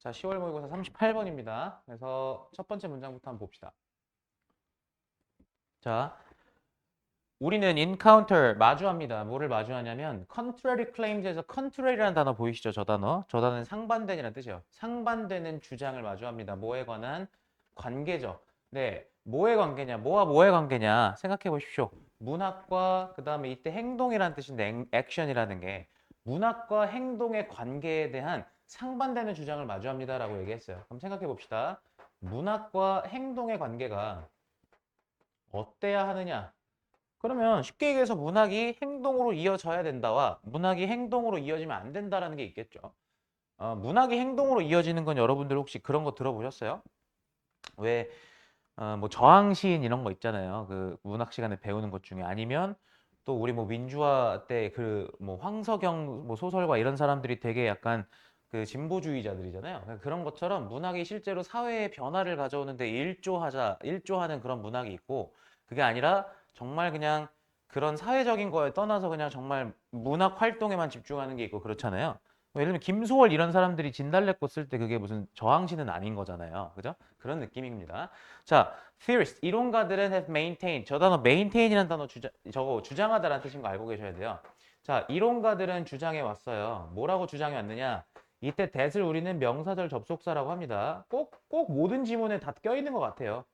자, 10월 모의고사 38번입니다. 그래서 첫 번째 문장부터 한번 봅시다. 자, 우리는 encounter, 마주합니다. 뭐를 마주하냐면 contrary claims에서 contrary라는 단어 보이시죠? 저 단어. 저 단어는 상반된이라는 뜻이에요. 상반되는 주장을 마주합니다. 뭐에 관한 관계죠. 네, 뭐의 관계냐? 뭐와 뭐의 관계냐? 생각해 보십시오. 문학과 그 다음에 이때 행동이라는 뜻인데 action이라는 게 문학과 행동의 관계에 대한 상반되는 주장을 마주합니다라고 얘기했어요. 그럼 생각해 봅시다. 문학과 행동의 관계가 어때야 하느냐? 그러면 쉽게 얘기해서 문학이 행동으로 이어져야 된다와 문학이 행동으로 이어지면 안 된다라는 게 있겠죠. 문학이 행동으로 이어지는 건 여러분들 혹시 그런 거 들어보셨어요? 왜, 뭐 저항 시인 이런 거 있잖아요. 그 문학 시간에 배우는 것 중에 아니면 또 우리 뭐 민주화 때 그 뭐 황석영 뭐 소설가 이런 사람들이 되게 약간 그 진보주의자들이잖아요. 그러니까 그런 것처럼 문학이 실제로 사회의 변화를 가져오는데 일조하는 그런 문학이 있고 그게 아니라 정말 그냥 그런 사회적인 거에 떠나서 그냥 정말 문학 활동에만 집중하는 게 있고 그렇잖아요. 뭐 예를 들면 김소월 이런 사람들이 진달래꽃 쓸 때 그게 무슨 저항시는 아닌 거잖아요. 그죠? 그런 느낌입니다. 자, theorists, 이론가들은 have maintained. 저 단어 maintain이라는 단어 저거 주장하다라는 뜻인 거 알고 계셔야 돼요. 자, 이론가들은 주장해 왔어요. 뭐라고 주장해 왔느냐? 이때 that을 우리는 명사절 접속사라고 합니다. 꼭 모든 지문에 다 껴있는 것 같아요.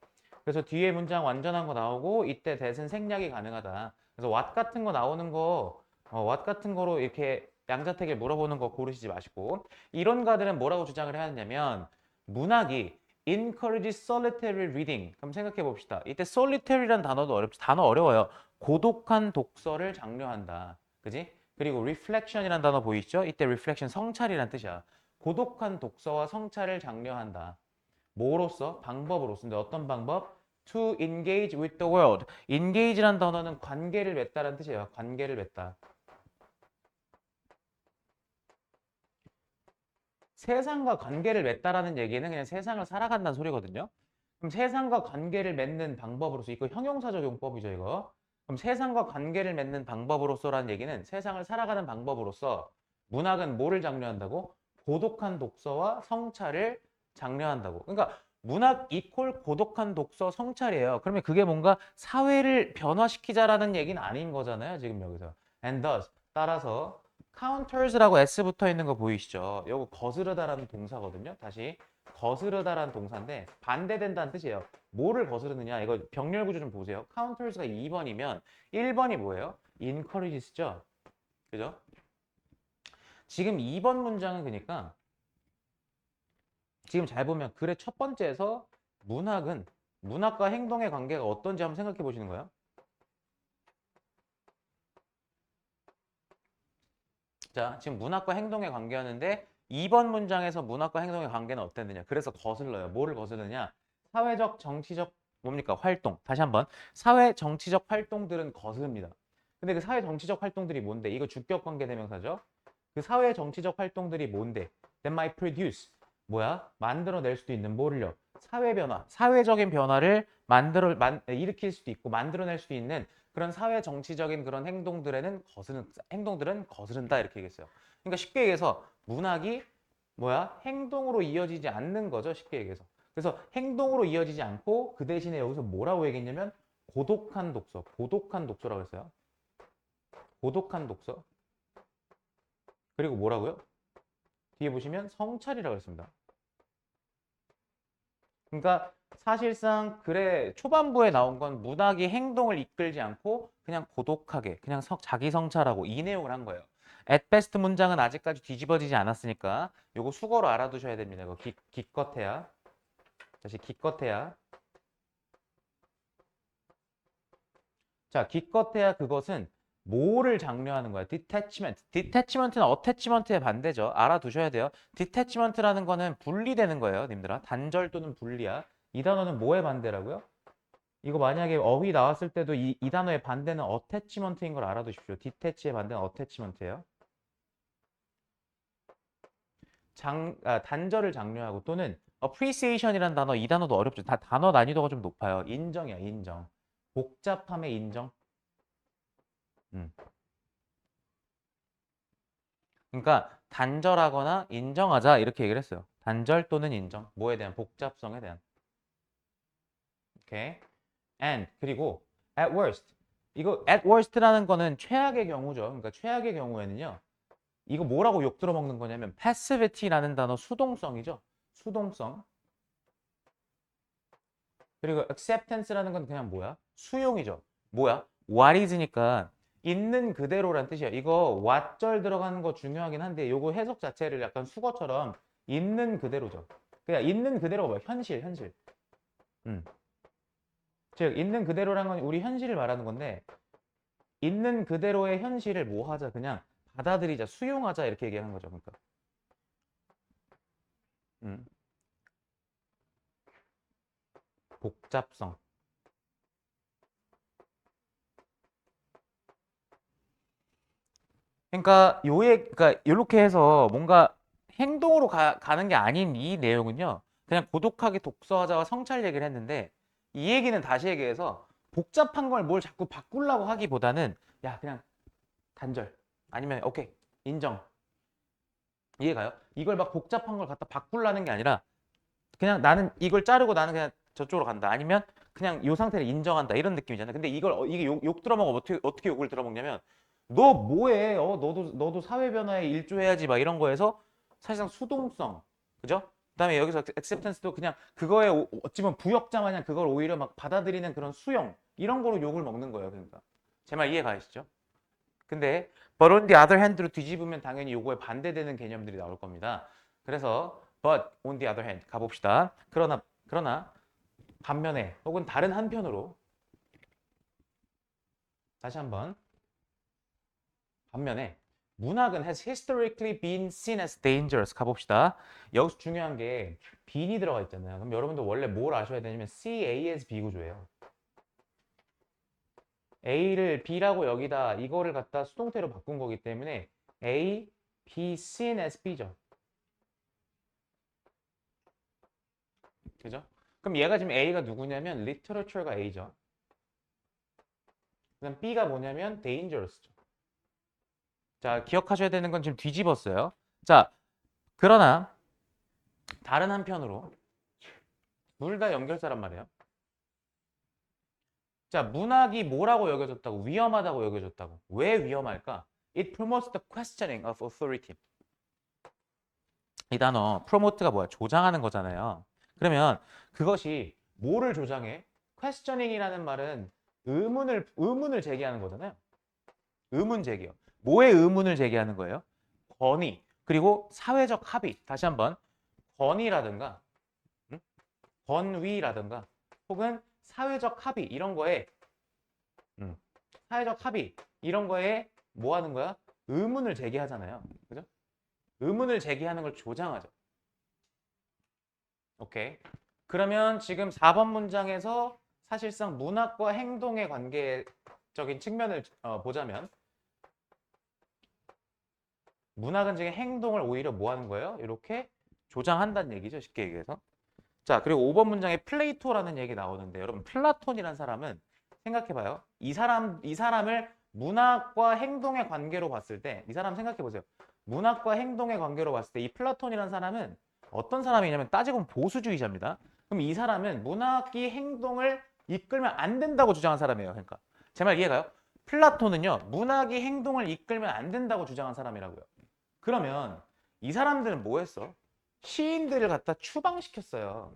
그래서 뒤에 문장 완전한 거 나오고 이때 that은 생략이 가능하다. 그래서 what 같은 거 나오는 거 what 같은 거로 이렇게 양자택일 물어보는 거 고르시지 마시고 이론가들은 뭐라고 주장을 해왔냐면 문학이 encourage solitary reading. 그럼 생각해 봅시다. 이때 solitary란 단어도 단어 어려워요. 고독한 독서를 장려한다. 그지? 그리고 reflection이란 단어 보이시죠? 이때 reflection 성찰이란 뜻이야. 고독한 독서와 성찰을 장려한다. 뭐로써? 방법으로써. 근데 어떤 방법? To engage with the world. engage란 단어는 관계를 맺다라는 뜻이에요. 관계를 맺다. 세상과 관계를 맺다라는 얘기는 그냥 세상을 살아간다는 소리거든요. 그럼 세상과 관계를 맺는 방법으로서 이거 형용사적 용법이죠, 이거. 그럼 세상과 관계를 맺는 방법으로서라는 얘기는 세상을 살아가는 방법으로서 문학은 뭐를 장려한다고? 고독한 독서와 성찰을 장려한다고. 그러니까 문학 이퀄 고독한 독서 성찰이에요. 그러면 그게 뭔가 사회를 변화시키자라는 얘기는 아닌 거잖아요, 지금 여기서. And thus, 따라서 counters라고 S 붙어 있는 거 보이시죠? 요거 거스르다라는 동사거든요. 다시 거스르다라는 동사인데 반대된다는 뜻이에요. 뭐를 거스르느냐? 이거 병렬 구조 좀 보세요. counters가 2번이면 1번이 뭐예요? encourages죠. 그죠? 지금 2번 문장은 그러니까 지금 잘 보면 글의 첫 번째에서 문학은 문학과 행동의 관계가 어떤지 한번 생각해 보시는 거예요. 자, 지금 문학과 행동의 관계였는데 2번 문장에서 문학과 행동의 관계는 어땠느냐? 그래서 거슬러요. 뭐를 거스르냐? 사회적, 정치적 뭡니까? 활동. 다시 한번. 사회, 정치적 활동들은 거스릅니다. 근데 그 사회, 정치적 활동들이 뭔데? 이거 주격 관계 대명사죠? 그 사회, 정치적 활동들이 뭔데? That might produce. 뭐야? 만들어낼 수도 있는 뭐를요? 사회 변화, 사회적인 변화를 일으킬 수도 있고 만들어낼 수도 있는 그런 사회 정치적인 그런 행동들은 거스른다 이렇게 얘기했어요. 그러니까 쉽게 얘기해서 문학이 뭐야? 행동으로 이어지지 않는 거죠. 쉽게 얘기해서. 그래서 행동으로 이어지지 않고 그 대신에 여기서 뭐라고 얘기했냐면 고독한 독서, 고독한 독서라고 했어요. 고독한 독서. 그리고 뭐라고요? 뒤에 보시면 성찰이라고 했습니다. 그러니까 사실상 글의 초반부에 나온 건 문학이 행동을 이끌지 않고 그냥 고독하게 그냥 자기 성찰하고 이 내용을 한 거예요. at best 문장은 아직까지 뒤집어지지 않았으니까 요거 수거로 알아두셔야 됩니다. 이거 기껏해야 다시 기껏해야 자 기껏해야 그것은 뭐를 장려하는 거야? detachment. detachment는 attachment의 반대죠. 알아두셔야 돼요. detachment라는 거는 분리되는 거예요, 님들아. 단절 또는 분리야. 이 단어는 뭐의 반대라고요? 이거 만약에 어휘 나왔을 때도 이 단어의 반대는 어태치먼트인 걸 알아두십시오. 디태치의 반대는 어태치먼트예요. 단절을 장려하고 또는 appreciation이라는 단어, 이 단어도 어렵죠. 다 단어 난이도가 좀 높아요. 인정이야, 인정. 복잡함의 인정. 음. 그러니까 단절하거나 인정하자 이렇게 얘기를 했어요. 단절 또는 인정. 뭐에 대한? 복잡성에 대한. 오케이. And 그리고 at worst. 이거 at worst라는 거는 최악의 경우죠. 그러니까 최악의 경우에는요. 이거 뭐라고 욕 들어먹는 거냐면 passivity라는 단어 수동성이죠. 수동성. 그리고 acceptance라는 건 그냥 뭐야? 수용이죠. 뭐야? what is니까 있는 그대로란 뜻이야. 이거 what절 들어가는 거 중요하긴 한데 요거 해석 자체를 약간 수거처럼 있는 그대로죠. 그냥 있는 그대로가 뭐야? 현실, 현실. 음. 즉 있는 그대로란 건 우리 현실을 말하는 건데 있는 그대로의 현실을 뭐 하자? 그냥 받아들이자, 수용하자 이렇게 얘기하는 거죠. 그러니까. 음. 복잡성. 그러니까 그러니까 이렇게 해서 뭔가 행동으로 가는 게 아닌 이 내용은요. 그냥 고독하게 독서하자와 성찰 얘기를 했는데 이 얘기는 다시 얘기해서 복잡한 걸 뭘 자꾸 바꾸려고 하기보다는 야 그냥 단절 아니면 오케이 인정 이해가요? 이걸 막 복잡한 걸 갖다 바꾸려는 게 아니라 그냥 나는 이걸 자르고 나는 그냥 저쪽으로 간다 아니면 그냥 이 상태를 인정한다 이런 느낌이잖아요. 근데 이걸 이게 욕 들어먹으면 어떻게 욕을 들어먹냐면 너 뭐해? 너도 사회 변화에 일조해야지 막 이런 거에서 사실상 수동성 그죠? 그다음에 여기서 acceptance도 그냥 그거에 어찌 보면 부역자 마냥 그걸 오히려 막 받아들이는 그런 수용 이런 거로 욕을 먹는 거예요. 그러니까 제 말 이해 가시죠? 근데 but on the other hand로 뒤집으면 당연히 요거에 반대되는 개념들이 나올 겁니다. 그래서 but on the other hand 가봅시다. 그러나 반면에 혹은 다른 한편으로 다시 한번 반면에 문학은 has historically been seen as dangerous 가봅시다. 여기서 중요한 게 bean이 들어가 있잖아요. 그럼 여러분들 원래 뭘 아셔야 되냐면 CA as B 구조예요. A를 B라고 여기다 이거를 갖다 수동태로 바꾼 거기 때문에 A, B, seen as B죠. 그죠? 그럼 얘가 지금 A가 누구냐면 literature가 A죠. 그다음 B가 뭐냐면 dangerous죠. 자, 기억하셔야 되는 건 지금 뒤집었어요. 자, 그러나 다른 한편으로 둘 다 연결사란 말이에요. 자, 문학이 뭐라고 여겨졌다고? 위험하다고 여겨졌다고. 왜 위험할까? It promotes the questioning of authority. 이 단어 promote가 뭐야? 조장하는 거잖아요. 그러면 그것이 뭐를 조장해? questioning이라는 말은 의문을 제기하는 거잖아요. 의문 제기요. 뭐의 의문을 제기하는 거예요? 권위 그리고 사회적 합의. 다시 한번 권위라든가 응? 권위라든가 혹은 사회적 합의 이런 거에 음, 사회적 합의 이런 거에 뭐 하는 거야? 의문을 제기하잖아요. 그죠? 의문을 제기하는 걸 조장하죠. 오케이. 그러면 지금 4번 문장에서 사실상 문학과 행동의 관계적인 측면을 보자면 문학은 지금 행동을 오히려 뭐 하는 거예요? 이렇게 조장한다는 얘기죠. 쉽게 얘기해서. 자, 그리고 5번 문장에 플레이토라는 얘기 나오는데 여러분 플라톤이라는 사람은 생각해봐요. 이 사람을 문학과 행동의 관계로 봤을 때 이 사람 생각해 보세요. 문학과 행동의 관계로 봤을 때 이 플라톤이라는 사람은 어떤 사람이냐면 따지고 보면 보수주의자입니다. 그럼 이 사람은 문학이 행동을 이끌면 안 된다고 주장한 사람이에요. 그러니까 제 말 이해가요? 플라톤은요 문학이 행동을 이끌면 안 된다고 주장한 사람이라고요. 그러면 이 사람들은 뭐 했어? 시인들을 갖다 추방시켰어요.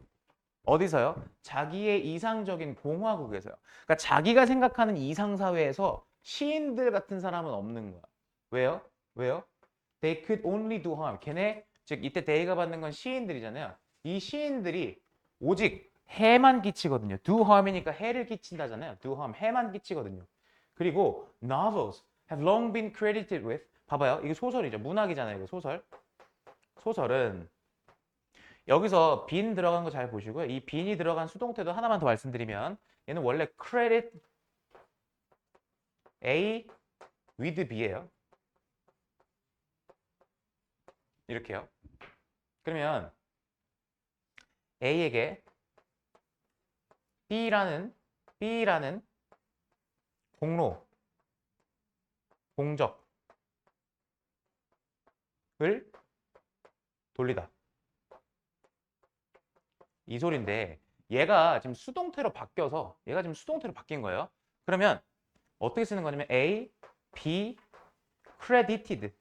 어디서요? 자기의 이상적인 공화국에서요. 그러니까 자기가 생각하는 이상 사회에서 시인들 같은 사람은 없는 거야. 왜요? 왜요? They could only do harm. 걔네 즉 이때 they가 받는 건 시인들이잖아요. 이 시인들이 오직 해만 끼치거든요. do harm이니까 해를 끼친다잖아요. do harm 해만 끼치거든요. 그리고 novels have long been credited with 봐봐요. 이게 소설이죠. 문학이잖아요. 이거 소설. 소설은 여기서 빈 들어간 거 잘 보시고요. 이 빈이 들어간 수동태도 하나만 더 말씀드리면 얘는 원래 credit A with B예요. 이렇게요. 그러면 A에게 B라는 공로, 공적을 돌리다. 이 소리인데 얘가 지금 수동태로 바뀌어서 얘가 지금 수동태로 바뀐 거예요. 그러면 어떻게 쓰는 거냐면 A, B, credited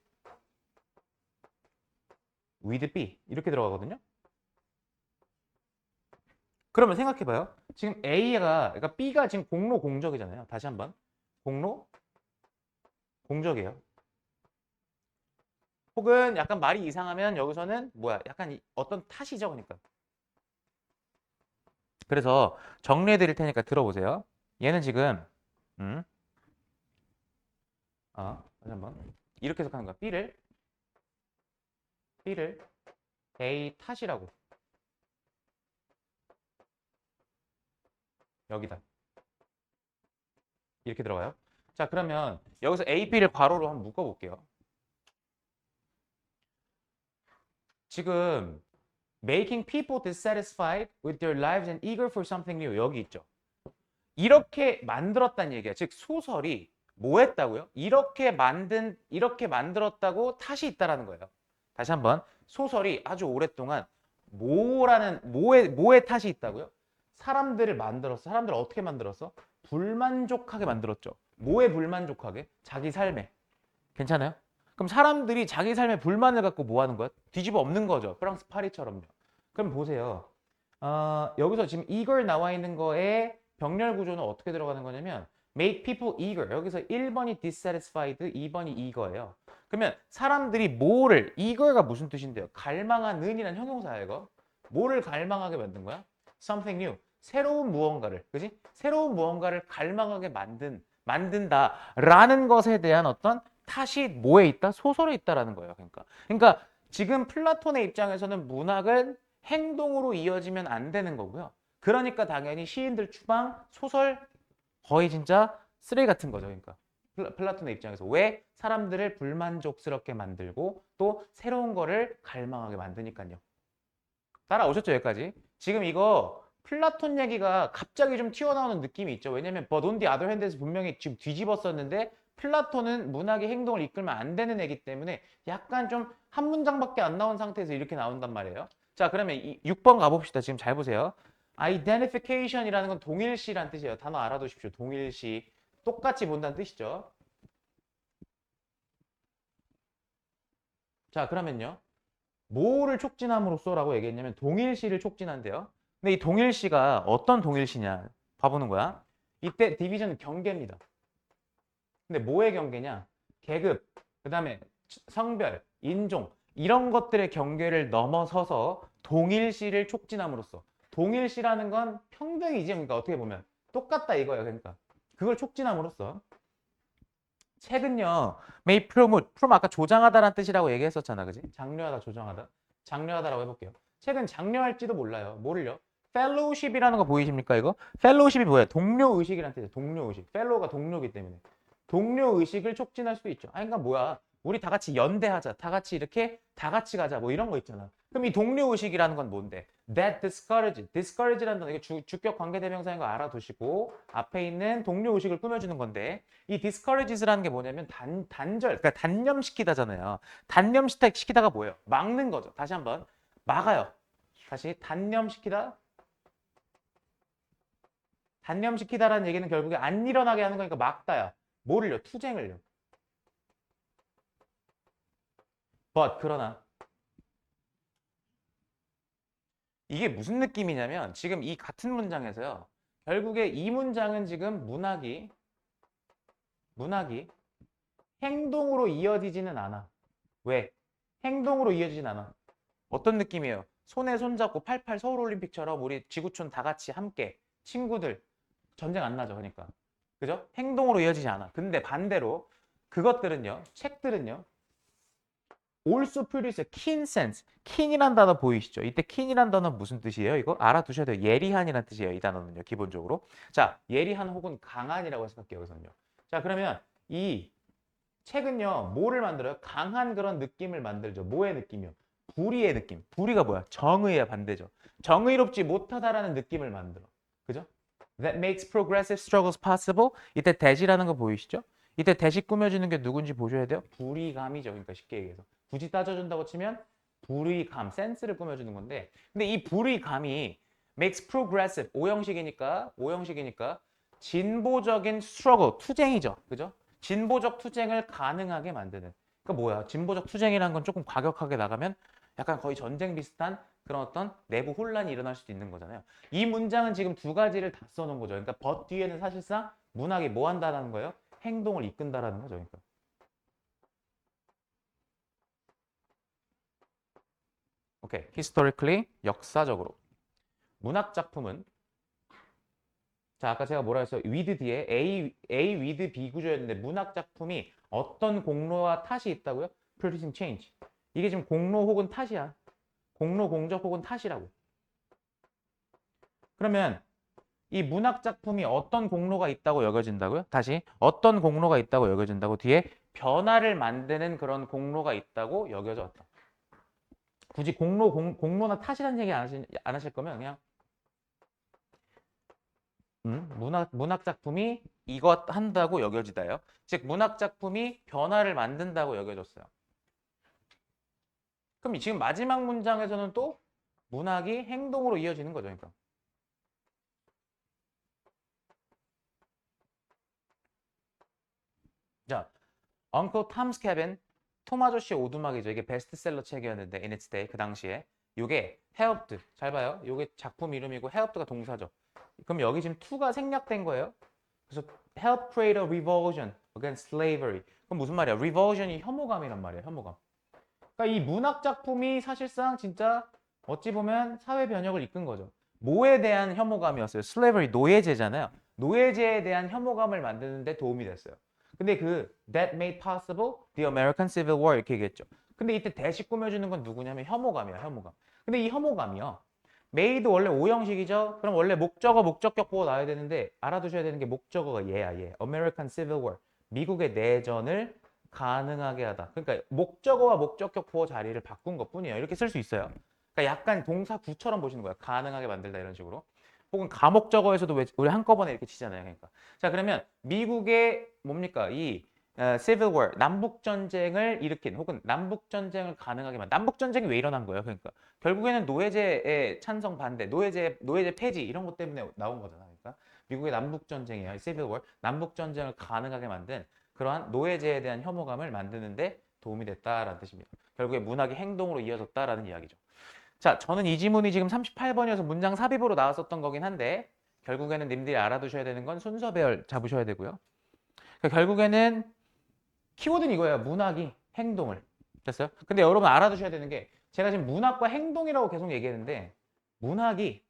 with B 이렇게 들어가거든요. 그러면 생각해봐요. 지금 A가 그러니까 B가 지금 공로 공적이잖아요. 다시 한번 공로 공적이에요. 혹은 약간 말이 이상하면 여기서는 뭐야? 약간 어떤 탓이죠, 그러니까. 그래서 정리해 드릴 테니까 들어보세요. 얘는 지금 다시 한번 이렇게 해석하는 거야. B를 A 탓이라고 여기다 이렇게 들어가요. 자, 그러면 여기서 A, B를 괄호로 한번 묶어 볼게요. 지금 making people dissatisfied with their lives and eager for something new 여기 있죠. 이렇게 만들었다는 얘기야. 즉 소설이 뭐 했다고요? 이렇게 만들었다고 탓이 있다라는 거예요. 다시 한번 소설이 아주 오랫동안 뭐의 탓이 있다고요? 사람들을 만들었어. 사람들을 어떻게 만들었어? 불만족하게 만들었죠. 뭐에 불만족하게? 자기 삶에. 괜찮아요? 그럼 사람들이 자기 삶에 불만을 갖고 뭐 하는 거야? 뒤집어 엎는 거죠. 프랑스 파리처럼요. 그럼 보세요. 여기서 지금 eager 나와 있는 거에 병렬 구조는 어떻게 들어가는 거냐면 make people eager. 여기서 1번이 dissatisfied, 2번이 eager예요. 그러면 사람들이 뭐를 eager가 무슨 뜻인데요? 갈망하는이란 형용사예요, 이거. 뭐를 갈망하게 만든 거야? something new. 새로운 무언가를. 그지? 새로운 무언가를 갈망하게 만든다라는 것에 대한 어떤 탓이 뭐에 있다? 소설에 있다라는 거예요. 그러니까 지금 플라톤의 입장에서는 문학은 행동으로 이어지면 안 되는 거고요. 그러니까 당연히 시인들 추방, 소설 거의 진짜 쓰레기 같은 거죠. 그러니까 플라톤의 입장에서 왜 사람들을 불만족스럽게 만들고 또 새로운 거를 갈망하게 만드니까요. 따라오셨죠, 여기까지? 지금 이거 플라톤 얘기가 갑자기 좀 튀어나오는 느낌이 있죠. 왜냐면 But on the other hand에서 분명히 지금 뒤집었었는데 플라톤은 문학의 행동을 이끌면 안 되는 애기 때문에 약간 좀 한 문장밖에 안 나온 상태에서 이렇게 나온단 말이에요. 자, 그러면 6번 가봅시다. 지금 잘 보세요. identification이라는 건 동일시란 뜻이에요. 단어 알아두십시오. 동일시. 똑같이 본다는 뜻이죠. 자, 그러면요. 뭐를 촉진함으로써라고 얘기했냐면 동일시를 촉진한대요. 근데 이 동일시가 어떤 동일시냐 봐보는 거야. 이때 디비전은 경계입니다. 근데 뭐의 경계냐? 계급, 그 다음에 성별, 인종 이런 것들의 경계를 넘어서서 동일시를 촉진함으로써 동일시라는 건 평등이지. 그러니까 어떻게 보면 똑같다 이거예요. 그러니까 그걸 촉진함으로써 책은요, may promote, promote 아까 조장하다라는 뜻이라고 얘기했었잖아, 그지? 장려하다, 조장하다. 장려하다라고 해볼게요. 책은 장려할지도 몰라요. 뭐를요? fellowship이라는 거 보이십니까, 이거? fellowship이 뭐예요? 동료 의식이라는 뜻이에요. 동료 의식. fellow가 동료이기 때문에. 동료 의식을 촉진할 수도 있죠. 아니, 그러니까 뭐야? 우리 다 같이 연대하자. 다 같이 이렇게 다 같이 가자. 뭐 이런 거 있잖아. 그럼 이 동료 의식이라는 건 뭔데? That discourage. discourage라는 건 이게 주격 관계대명사인 거 알아두시고 앞에 있는 동료 의식을 꾸며주는 건데 이 discourages라는 게 뭐냐면 단절, 그러니까 단념시키다잖아요. 단념시키다가 뭐예요? 막는 거죠. 다시 한번 막아요. 다시 단념시키다. 단념시키다라는 얘기는 결국에 안 일어나게 하는 거니까 막다야. 뭐를요? 투쟁을요. But 그러나 이게 무슨 느낌이냐면 지금 이 같은 문장에서요. 결국에 이 문장은 지금 문학이 행동으로 이어지지는 않아. 왜? 행동으로 이어지진 않아. 어떤 느낌이에요? 손에 손잡고 88 서울올림픽처럼 우리 지구촌 다 같이 함께 친구들 전쟁 안 나죠. 그러니까. 그죠? 행동으로 이어지지 않아. 근데 반대로 그것들은요. 책들은요. also produce a keen sense. keen이란 단어 보이시죠? 이때 keen이란 단어 무슨 뜻이에요? 이거 알아두셔야 돼요. 예리한이란 뜻이에요. 이 단어는요. 기본적으로. 자, 예리한 혹은 강한이라고 해석할게요. 여기서는요. 자, 그러면 이 책은요. 뭐를 만들어요? 강한 그런 느낌을 만들죠. 뭐의 느낌이요? 불의의 느낌. 불의가 뭐야? 정의의 반대죠. 정의롭지 못하다라는 느낌을 만들어. 그죠? That makes progressive struggles possible. 이때 대지라는 거 보이시죠? 이때 대시 꾸며주는 게 누군지 보셔야 돼요. 불의감이죠. 그러니까 쉽게 얘기해서. 굳이 따져준다고 치면 불의감, 센스를 꾸며주는 건데 근데 이 불의감이 makes progressive. 오형식이니까 진보적인 struggle, 투쟁이죠. 그죠? 진보적 투쟁을 가능하게 만드는. 그러니까 뭐야? 진보적 투쟁이라는 건 조금 과격하게 나가면 약간 거의 전쟁 비슷한 그런 어떤 내부 혼란이 일어날 수도 있는 거잖아요. 이 문장은 지금 두 가지를 다 써놓은 거죠. 그러니까 but 뒤에는 사실상 문학이 뭐 한다라는 거예요? 행동을 이끈다라는 거죠. 그러니까. 오케이. historically, 역사적으로. 문학 작품은 자, 아까 제가 뭐라 했어요? with 뒤에 A with B 구조였는데 문학 작품이 어떤 공로와 탓이 있다고요? producing change. 이게 지금 공로 혹은 탓이야. 공로, 공적 혹은 탓이라고. 그러면 이 문학 작품이 어떤 공로가 있다고 여겨진다고요? 다시 어떤 공로가 있다고 여겨진다고 뒤에 변화를 만드는 그런 공로가 있다고 여겨졌다. 굳이 공로나 탓이라는 얘기 안 하실 거면 그냥 문학 작품이 이것 한다고 여겨지다요. 즉 문학 작품이 변화를 만든다고 여겨졌어요. 그럼 지금 마지막 문장에서는 또 문학이 행동으로 이어지는 거죠. 그러니까. 자, Uncle Tom's Cabin, 톰 아저씨 오두막이죠. 이게 베스트셀러 책이었는데 in its day 그 당시에 이게 helped, 잘 봐요. 이게 작품 이름이고 helped가 동사죠. 그럼 여기 지금 to가 생략된 거예요. 그래서 help create a revulsion against slavery. 그럼 무슨 말이야? revulsion이 혐오감이란 말이에요. 혐오감. 그러니까 이 문학 작품이 사실상 진짜 어찌 보면 사회 변혁을 이끈 거죠. 뭐에 대한 혐오감이었어요? slavery, 노예제잖아요. 노예제에 대한 혐오감을 만드는 데 도움이 됐어요. 근데 그 that made possible the American Civil War 이렇게 얘기했죠. 근데 이때 대시 꾸며주는 건 누구냐면 혐오감이야, 혐오감. 근데 이 혐오감이요. made 원래 오형식이죠. 그럼 원래 목적어, 목적격 보고 나와야 되는데 알아두셔야 되는 게 목적어가 얘야, 얘. American Civil War. 미국의 내전을 가능하게 하다. 그러니까 목적어와 목적격 보호 자리를 바꾼 것뿐이에요. 이렇게 쓸 수 있어요. 그러니까 약간 동사 구처럼 보시는 거예요. 가능하게 만들다 이런 식으로. 혹은 가목적어에서도 왜 우리 한꺼번에 이렇게 치잖아요. 그러니까. 자, 그러면 미국의 뭡니까? 이 Civil War, 남북 전쟁을 일으킨 혹은 남북 전쟁을 가능하게 만 남북 전쟁이 왜 일어난 거예요? 그러니까 결국에는 노예제의 찬성 반대, 노예제 폐지 이런 것 때문에 나온 거잖아요. 그러니까 미국의 남북 전쟁이에요. Civil War, 남북 전쟁을 가능하게 만든 그러한 노예제에 대한 혐오감을 만드는데 도움이 됐다라는 뜻입니다. 결국에 문학이 행동으로 이어졌다라는 이야기죠. 자, 저는 이 지문이 지금 38번이어서 문장 삽입으로 나왔었던 거긴 한데 결국에는 님들이 알아두셔야 되는 건 순서 배열 잡으셔야 되고요. 그러니까 결국에는 키워드는 이거예요. 문학이 행동을. 됐어요? 근데 여러분 알아두셔야 되는 게 제가 지금 문학과 행동이라고 계속 얘기했는데 문학이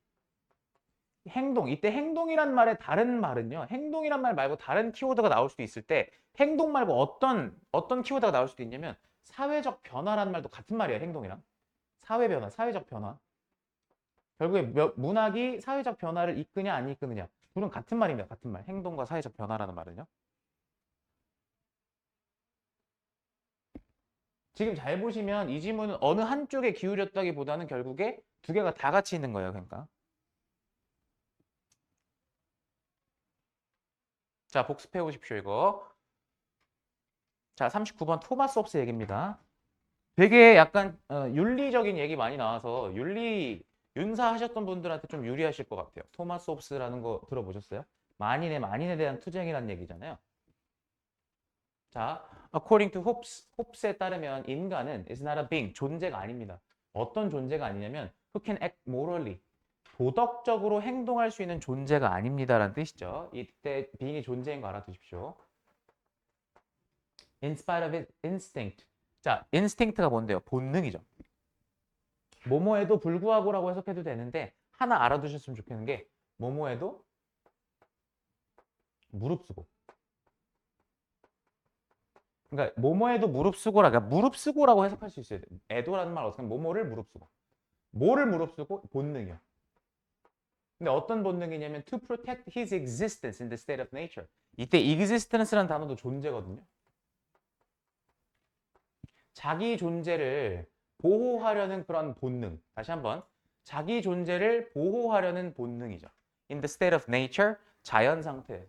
행동, 이때 행동이란 말의 다른 말은요. 행동이란 말 말고 다른 키워드가 나올 수도 있을 때 행동 말고 어떤 키워드가 나올 수도 있냐면 사회적 변화라는 말도 같은 말이에요. 행동이랑. 사회 변화, 사회적 변화. 결국에 문학이 사회적 변화를 이끄냐 안 이끄느냐. 둘은 같은 말입니다. 같은 말. 행동과 사회적 변화라는 말은요. 지금 잘 보시면 이 지문은 어느 한쪽에 기울였다기보다는 결국에 두 개가 다 같이 있는 거예요. 그러니까. 자, 복습해 오십시오, 이거. 자, 39번 토마스 홉스 얘기입니다. 되게 약간 윤리적인 얘기 많이 나와서 윤사 하셨던 분들한테 좀 유리하실 것 같아요. 토마스 홉스라는 거 들어보셨어요? 만인에 대한 투쟁이라는 얘기잖아요. 자, according to 홉스에 따르면 인간은 is not a being, 존재가 아닙니다. 어떤 존재가 아니냐면 who can act morally, 도덕적으로 행동할 수 있는 존재가 아닙니다라는 뜻이죠. 이때 being이 존재인 거 알아두십시오. In spite of its instinct. 자, instinct가 뭔데요? 본능이죠. 뭐뭐에도 불구하고라고 해석해도 되는데 하나 알아두셨으면 좋겠는 게 뭐뭐에도 무릅쓰고. 그러니까 뭐뭐에도 무릅쓰고라. 그러니까 무릅쓰고라고 해석할 수 있어요. 애도라는 말 어떻게 하면 뭐뭐를 무릅쓰고. 뭐를 무릅쓰고? 본능이요. 근데 어떤 본능이냐면 to protect his existence in the state of nature. 이때 existence라는 단어도 존재거든요. 자기 존재를 보호하려는 그런 본능. 다시 한번. 자기 존재를 보호하려는 본능이죠. In the state of nature, 자연 상태.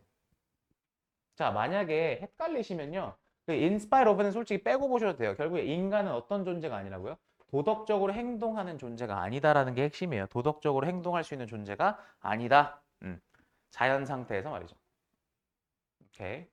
자, 만약에 헷갈리시면요. 그 in spite of는 솔직히 빼고 보셔도 돼요. 결국에 인간은 어떤 존재가 아니라고요? 도덕적으로 행동하는 존재가 아니다라는 게 핵심이에요. 도덕적으로 행동할 수 있는 존재가 아니다. 자연 상태에서 말이죠. 오케이.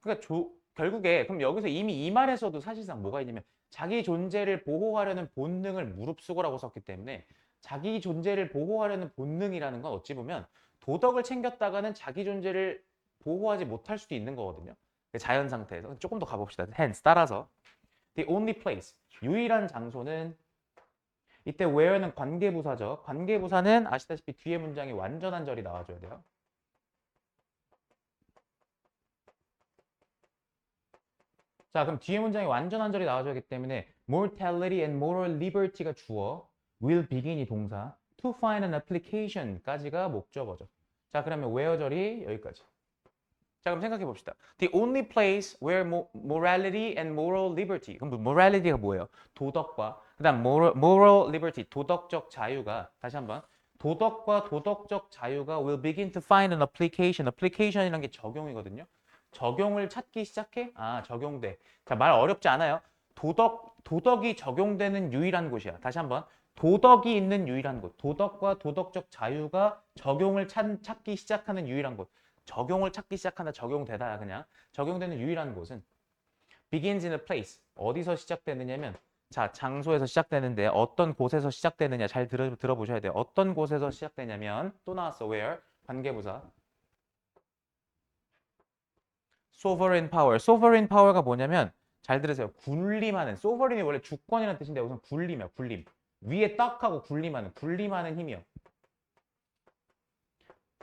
그러니까 결국에 그럼 여기서 이미 이 말에서도 사실상 뭐가 있냐면 자기 존재를 보호하려는 본능을 무릅쓰고라고 썼기 때문에 자기 존재를 보호하려는 본능이라는 건 어찌 보면 도덕을 챙겼다가는 자기 존재를 보호하지 못할 수도 있는 거거든요. 자연 상태에서 조금 더 가봅시다. hence 따라서 the only place 유일한 장소는 이때 where는 관계부사죠. 관계부사는 아시다시피 뒤에 문장이 완전한 절이 나와줘야 돼요. 자, 그럼 뒤에 문장이 완전한 절이 나와줘야 하기 때문에 mortality and moral liberty가 주어, will begin이 동사, to find an application까지가 목적어죠. 자, 그러면 where 절이 여기까지. 자, 그럼 생각해 봅시다. The only place where morality and moral liberty. 그럼 morality가 뭐예요? 도덕과 그다음 moral liberty, 도덕적 자유가 다시 한번 도덕과 도덕적 자유가 will begin to find an application. application이라는 게 적용이거든요. 적용을 찾기 시작해? 아, 적용돼. 자, 말 어렵지 않아요. 도덕이 적용되는 유일한 곳이야. 다시 한번. 도덕이 있는 유일한 곳. 도덕과 도덕적 자유가 적용을 찾기 시작하는 유일한 곳. 적용을 찾기 시작한다. 적용되다. 그냥. 적용되는 유일한 곳은 begins in a place. 어디서 시작되느냐면 자, 장소에서 시작되는데 어떤 곳에서 시작되느냐 잘 들어보셔야 돼요. 어떤 곳에서 시작되냐면 또 나왔어. where? 관계부사. sovereign power. sovereign power가 뭐냐면 잘 들으세요. 군림하는. sovereign이 원래 주권이라는 뜻인데 우선 군림이야. 군림. 위에 딱 하고 군림하는 힘이요.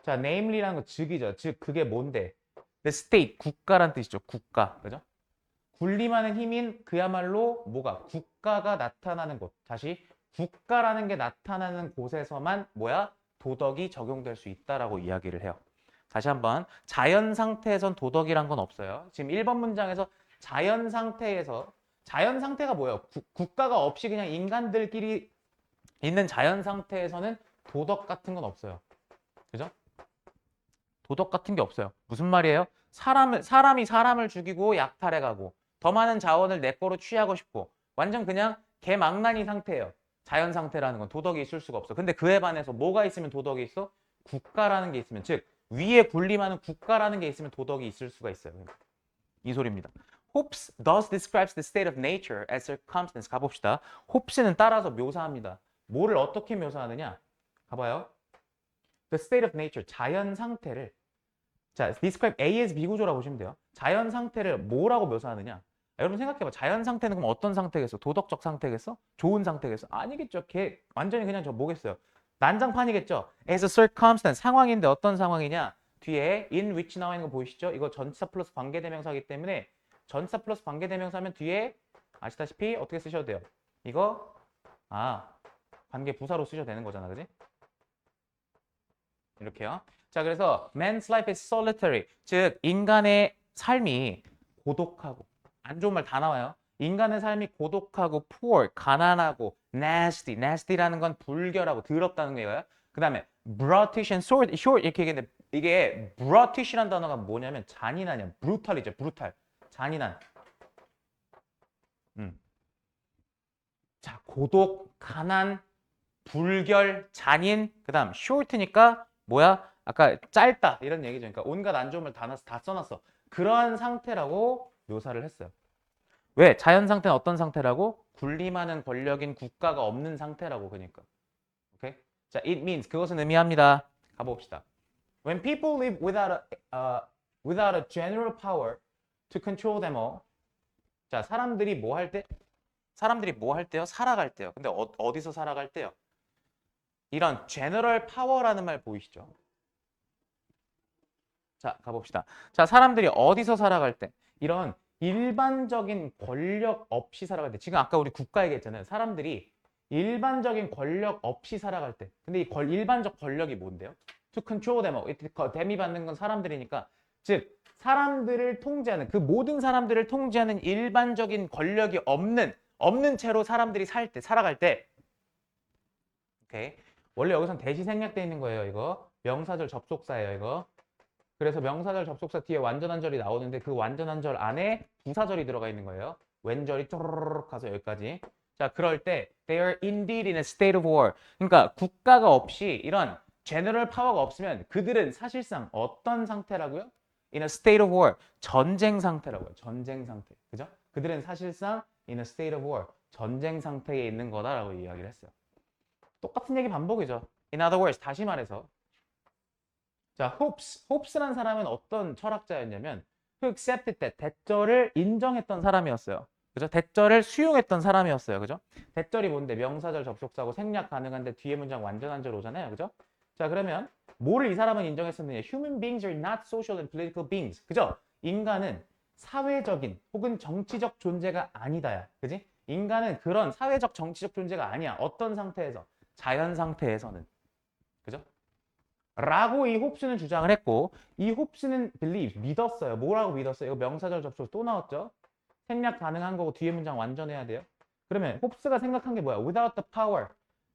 자, namelly라는 거 즉이죠. 즉 그게 뭔데? The state, 국가란 뜻이죠. 국가. 그죠? 군림하는 힘인 그야말로 뭐가? 국가가 나타나는 곳. 다시 국가라는 게 나타나는 곳에서만 뭐야? 도덕이 적용될 수 있다라고 이야기를 해요. 다시 한번 자연 상태에선 도덕이란 건 없어요. 지금 1번 문장에서 자연 상태가 뭐예요? 국가가 없이 그냥 인간들끼리 있는 자연 상태에서는 도덕 같은 건 없어요. 그죠? 도덕 같은 게 없어요. 무슨 말이에요? 사람이 사람을 죽이고 약탈해가고 더 많은 자원을 내 거로 취하고 싶고 완전 그냥 개망나니 상태예요. 자연 상태라는 건 도덕이 있을 수가 없어. 근데 그에 반해서 뭐가 있으면 도덕이 있어? 국가라는 게 있으면 즉 위에 군림하는 국가라는 게 있으면 도덕이 있을 수가 있어요. 이 소리입니다. Hobbes thus describes the state of nature as circumstance. 가봅시다. 홉스는 따라서 묘사합니다. 뭐를 어떻게 묘사하느냐? 가봐요. The state of nature, 자연 상태를 자, describe A as B 구조라고 보시면 돼요. 자연 상태를 뭐라고 묘사하느냐? 여러분 생각해봐. 자연 상태는 그럼 어떤 상태겠어? 도덕적 상태겠어? 좋은 상태겠어? 아니겠죠. 걔 완전히 그냥 저 뭐겠어요? 난장판이겠죠. As a circumstance, 상황인데 어떤 상황이냐? 뒤에 in which 나와 있는 거 보이시죠? 이거 전치사 플러스 관계대명사이기 때문에 전치사 플러스 관계대명사면 뒤에 아시다시피 어떻게 쓰셔도 돼요? 이거 관계부사로 쓰셔도 되는 거잖아. 그지? 이렇게요. 자, 그래서 man's life is solitary. 즉 인간의 삶이 고독하고 안 좋은 말 다 나와요. 인간의 삶이 고독하고 poor, 가난하고 nasty. nasty라는 건 불결하고 더럽다는 거예요. 그다음에 brutish and short 이렇게 얘기했는데 이게 brutish라는 단어가 뭐냐면 잔인하냐. brutal이죠. brutal. 잔인한. 자, 고독, 가난, 불결, 잔인, 그다음 short니까 뭐야? 아까 짧다 이런 얘기죠. 그러니까 온갖 안 좋은 말 다 써놨어. 그러한 상태라고 묘사를 했어요. 왜? 자연 상태는 어떤 상태라고? 군림하는 권력인 국가가 없는 상태라고. 그러니까. 오케이? 자, it means 그것은 의미합니다. 가봅시다. When people live without a general power to control them all. 자, 사람들이 뭐 할 때? 사람들이 뭐 할 때요? 살아갈 때요. 근데 어디서 살아갈 때요? 이런 general power라는 말 보이시죠? 자, 가봅시다. 자, 사람들이 어디서 살아갈 때? 이런 일반적인 권력 없이 살아갈 때. 지금 아까 우리 국가 얘기했잖아요. 사람들이 일반적인 권력 없이 살아갈 때. 근데 이 일반적 권력이 뭔데요? To control them. 댐이 받는 건 사람들이니까. 즉, 사람들을 통제하는, 그 모든 사람들을 통제하는 일반적인 권력이 없는 채로 사람들이 살아갈 때. 오케이. 원래 여기선 대시 생략되어 있는 거예요, 이거. 명사절 접속사예요, 이거. 그래서 명사절 접속사 뒤에 완전한 절이 나오는데 그 완전한 절 안에 부사절이 들어가 있는 거예요. 왼절이 쪼르륵 가서 여기까지. 자, 그럴 때 they are indeed in a state of war. 그러니까 국가가 없이 이런 제너럴 파워가 없으면 그들은 사실상 어떤 상태라고요? In a state of war. 전쟁 상태라고요. 전쟁 상태. 그죠? 그들은 사실상 in a state of war. 전쟁 상태에 있는 거다라고 이야기를 했어요. 똑같은 얘기 반복이죠. In other words, 다시 말해서 자, 홉스라는 사람은 어떤 철학자였냐면 who accepted that 대절을 인정했던 사람이었어요. 그죠? 대절을 수용했던 사람이었어요. 그죠? 대절이 뭔데? 명사절 접속사고 생략 가능한데 뒤에 문장 완전한 절 오잖아요. 그죠? 자, 그러면 뭐를 이 사람은 인정했었느냐? Human beings are not social and political beings. 그죠? 인간은 사회적인 혹은 정치적 존재가 아니다야. 그지? 인간은 그런 사회적 정치적 존재가 아니야. 어떤 상태에서? 자연 상태에서는. 그죠? 라고 이 홉스는 주장을 했고 이 홉스는 believe, 믿었어요. 뭐라고 믿었어요? 이거 명사절 접속 또 나왔죠? 생략 가능한 거고 뒤에 문장 완전해야 돼요. 그러면 홉스가 생각한 게 뭐야? Without the power.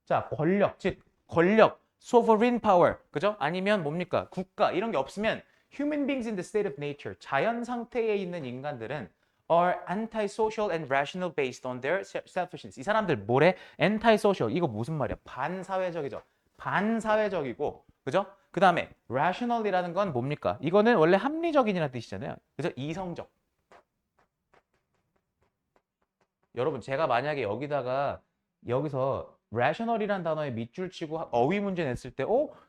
자, 권력, 즉 권력, sovereign power. 그죠? 아니면 뭡니까? 국가 이런 게 없으면 human beings in the state of nature. 자연 상태에 있는 인간들은 are antisocial and rational based on their selfishness. 이 사람들 뭐래? antisocial. 이거 무슨 말이야? 반사회적이죠. 반사회적이고 그죠? 그 다음에 rational이라는 건 뭡니까? 이거는 원래 합리적인이라는 뜻이잖아요. 그죠? 이성적. 여러분 제가 만약에 여기서 rational이라는 단어에 밑줄 치고 어휘 문제 냈을 때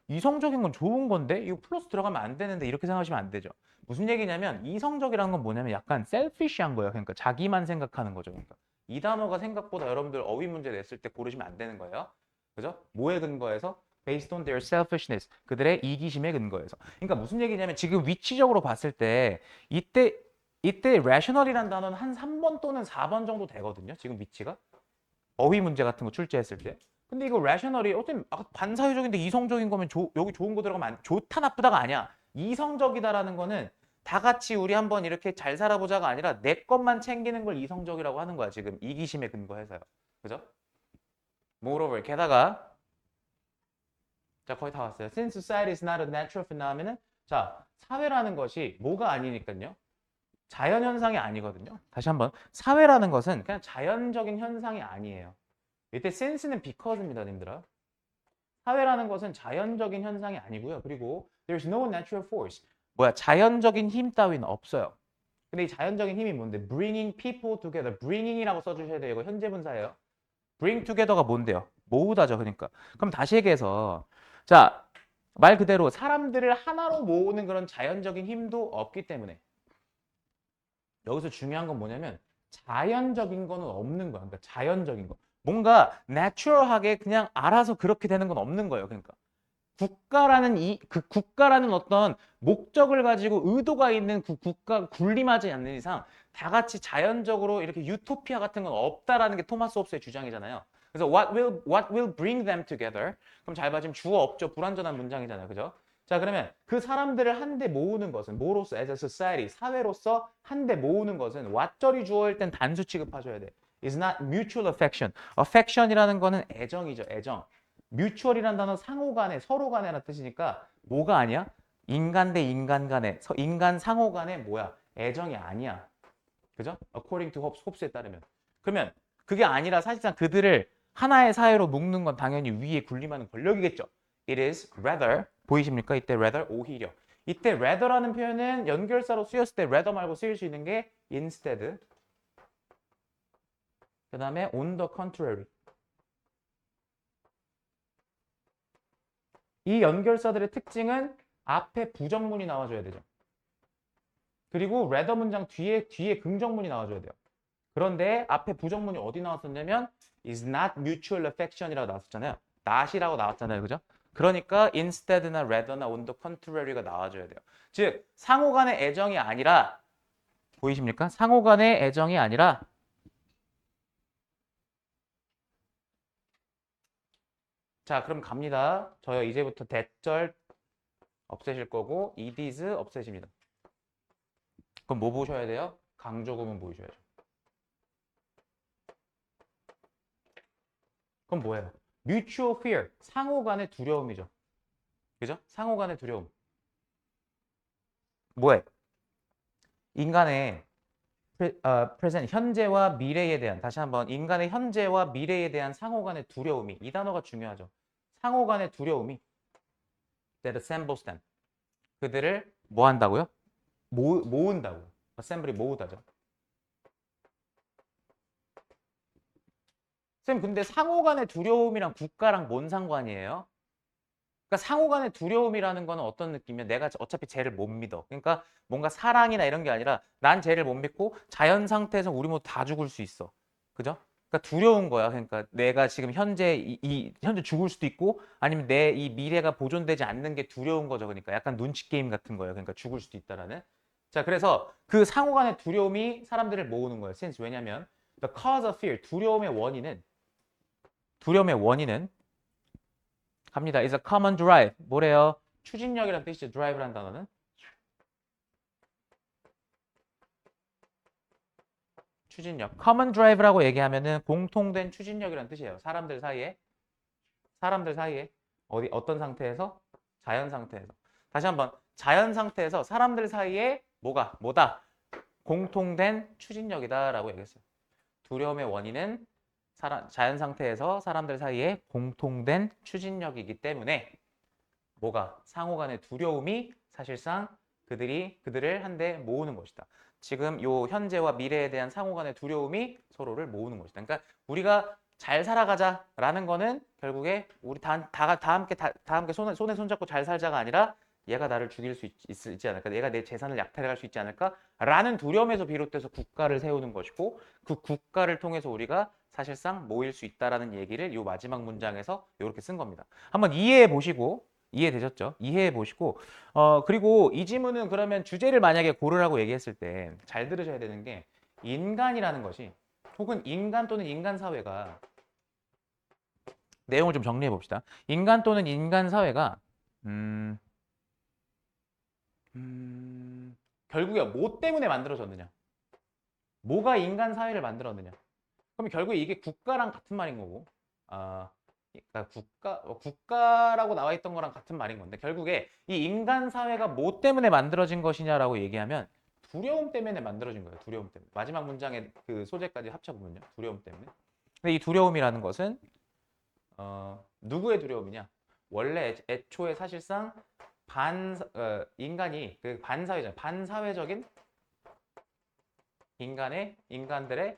이성적인 건 좋은 건데 이거 플러스 들어가면 안 되는데 이렇게 생각하시면 안 되죠. 무슨 얘기냐면 이성적이라는 건 뭐냐면 약간 selfish한 거예요. 그러니까 자기만 생각하는 거죠. 그러니까 이 단어가 생각보다 여러분들 어휘 문제 냈을 때 고르시면 안 되는 거예요. 그죠? 뭐에 근거해서? Based on their selfishness. 그들의 이기심에 근거해서. 그러니까 무슨 얘기냐면 지금 위치적으로 봤을 때 이때 rational이라는 단어는 한 3번 또는 4번 정도 되거든요. 지금 위치가. 어휘 문제 같은 거 출제했을 때. 근데 이거 rational이 어떤 반사회적인데 이성적인 거면 여기 좋은 거 들어가면 좋다 나쁘다가 아니야. 이성적이다라는 거는 다 같이 우리 한번 이렇게 잘 살아보자가 아니라 내 것만 챙기는 걸 이성적이라고 하는 거야. 지금 이기심에 근거해서요. 그죠? Moreover, 게다가 자, 거의 다 왔어요. Since society is not a natural phenomenon. 자, 사회라는 것이 뭐가 아니니까요. 자연현상이 아니거든요. 다시 한번. 사회라는 것은 그냥 자연적인 현상이 아니에요. 이때 since는 because입니다, 님들아. 사회라는 것은 자연적인 현상이 아니고요. 그리고 there's no natural force. 뭐야, 자연적인 힘 따위는 없어요. 근데 이 자연적인 힘이 뭔데? bringing people together. bringing이라고 써주셔야 돼요. 이거 현재 분사예요. bring together가 뭔데요? 모으다죠, 그러니까. 그럼 다시 얘기해서 자, 말 그대로 사람들을 하나로 모으는 그런 자연적인 힘도 없기 때문에 여기서 중요한 건 뭐냐면 자연적인 거는 없는 거야. 그러니까 자연적인 거. 뭔가 내추럴하게 그냥 알아서 그렇게 되는 건 없는 거예요. 그러니까 그 국가라는 어떤 목적을 가지고 의도가 있는 그 국가가 군림하지 않는 이상 다 같이 자연적으로 이렇게 유토피아 같은 건 없다라는 게 토마스 홉스의 주장이잖아요. 그래서 what will bring them together? 그럼 잘 봐. 지금 주어 없죠. 불완전한 문장이잖아요. 그죠? 자, 그러면 그 사람들을 한데 모으는 것은 뭐로서 as a society, 사회로서 한데 모으는 것은 what절이 주어일 땐 단수 취급하셔야 돼. is not mutual affection. affection이라는 거는 애정이죠. 애정. mutual이라는 단어 상호 간에, 서로 간에라는 뜻이니까 뭐가 아니야? 인간 대 인간 간에, 인간 상호 간에 뭐야? 애정이 아니야. 그죠? according to 홉스에 따르면. 그러면 그게 아니라 사실상 그들을 하나의 사회로 묶는 건 당연히 위에 군림하는 권력이겠죠. It is rather, 보이십니까? 이때 rather, 오히려. 이때 rather라는 표현은 연결사로 쓰였을 때 rather 말고 쓰일 수 있는 게 instead. 그 다음에 on the contrary. 이 연결사들의 특징은 앞에 부정문이 나와줘야 되죠. 그리고 rather 문장 뒤에 긍정문이 나와줘야 돼요. 그런데 앞에 부정문이 어디 나왔었냐면 is not mutual affection이라고 나왔었잖아요. not이라고 나왔잖아요. 그죠? 그러니까 instead나 rather나 on the contrary가 나와줘야 돼요. 즉 상호 간의 애정이 아니라 보이십니까? 상호 간의 애정이 아니라 자, 그럼 갑니다. 저요 이제부터 대절 없애실 거고 edis 없애십니다. 그럼 뭐 보셔야 돼요? 강조구문 보이셔야죠. 그럼 뭐예요? mutual fear, 상호 간의 두려움이죠. 그죠? 상호 간의 두려움. 뭐해? 인간의 present 현재와 미래에 대한 다시 한번 인간의 현재와 미래에 대한 상호 간의 두려움이 이 단어가 중요하죠. 상호 간의 두려움이 that assembles them 그들을 뭐 한다고요? 모은다고요. assembly 모으다죠. 쌤 근데 상호 간의 두려움이랑 국가랑 뭔 상관이에요? 그러니까 상호 간의 두려움이라는 거는 어떤 느낌이야? 내가 어차피 쟤를 못 믿어. 그러니까 뭔가 사랑이나 이런 게 아니라 난 쟤를 못 믿고 자연 상태에서 우리 모두 다 죽을 수 있어. 그죠? 그러니까 두려운 거야. 그러니까 내가 지금 현재 현재 죽을 수도 있고 아니면 내 이 미래가 보존되지 않는 게 두려운 거죠. 그러니까 약간 눈치 게임 같은 거예요. 그러니까 죽을 수도 있다라는. 자, 그래서 그 상호 간의 두려움이 사람들을 모으는 거예요. since 왜냐면 the cause of fear 두려움의 원인은 갑니다. is a common drive. 뭐래요? 추진력이라는 뜻이죠. drive라는 단어는. 추진력. common drive라고 얘기하면은 공통된 추진력이라는 뜻이에요. 사람들 사이에 어떤 상태에서? 자연 상태에서. 다시 한번 자연 상태에서 사람들 사이에 뭐다? 공통된 추진력이다라고 얘기했어요. 두려움의 원인은 자연 상태에서 사람들 사이에 공통된 추진력이기 때문에 상호 간의 두려움이 사실상 그들을 한데 모으는 것이다. 지금 요 현재와 미래에 대한 상호 간의 두려움이 서로를 모으는 것이다. 그러니까 우리가 잘 살아가자라는 거는 결국에 우리 다 함께 손에 손잡고 잘 살자가 아니라 얘가 나를 죽일 수 있지 않을까? 얘가 내 재산을 약탈할 수 있지 않을까?라는 두려움에서 비롯돼서 국가를 세우는 것이고 그 국가를 통해서 우리가 사실상 모일 수 있다라는 얘기를 요 마지막 문장에서 이렇게 쓴 겁니다. 한번 이해해 보시고 이해되셨죠? 이해해 보시고 그리고 이 지문은 그러면 주제를 만약에 고르라고 얘기했을 때 잘 들으셔야 되는 게 인간이라는 것이 혹은 인간 또는 인간 사회가 내용을 좀 정리해 봅시다. 인간 또는 인간 사회가 결국에 뭐 때문에 만들어졌느냐? 뭐가 인간 사회를 만들었느냐? 그럼 결국에 이게 국가랑 같은 말인 거고, 그러니까 국가라고 나와 있던 거랑 같은 말인 건데 결국에 이 인간 사회가 뭐 때문에 만들어진 것이냐라고 얘기하면 두려움 때문에 만들어진 거예요. 두려움 때문에. 마지막 문장의 그 소재까지 합쳐보면요. 두려움 때문에. 근데 이 두려움이라는 것은 누구의 두려움이냐? 원래 애초에 사실상 인간이 그 반사회적인 인간들의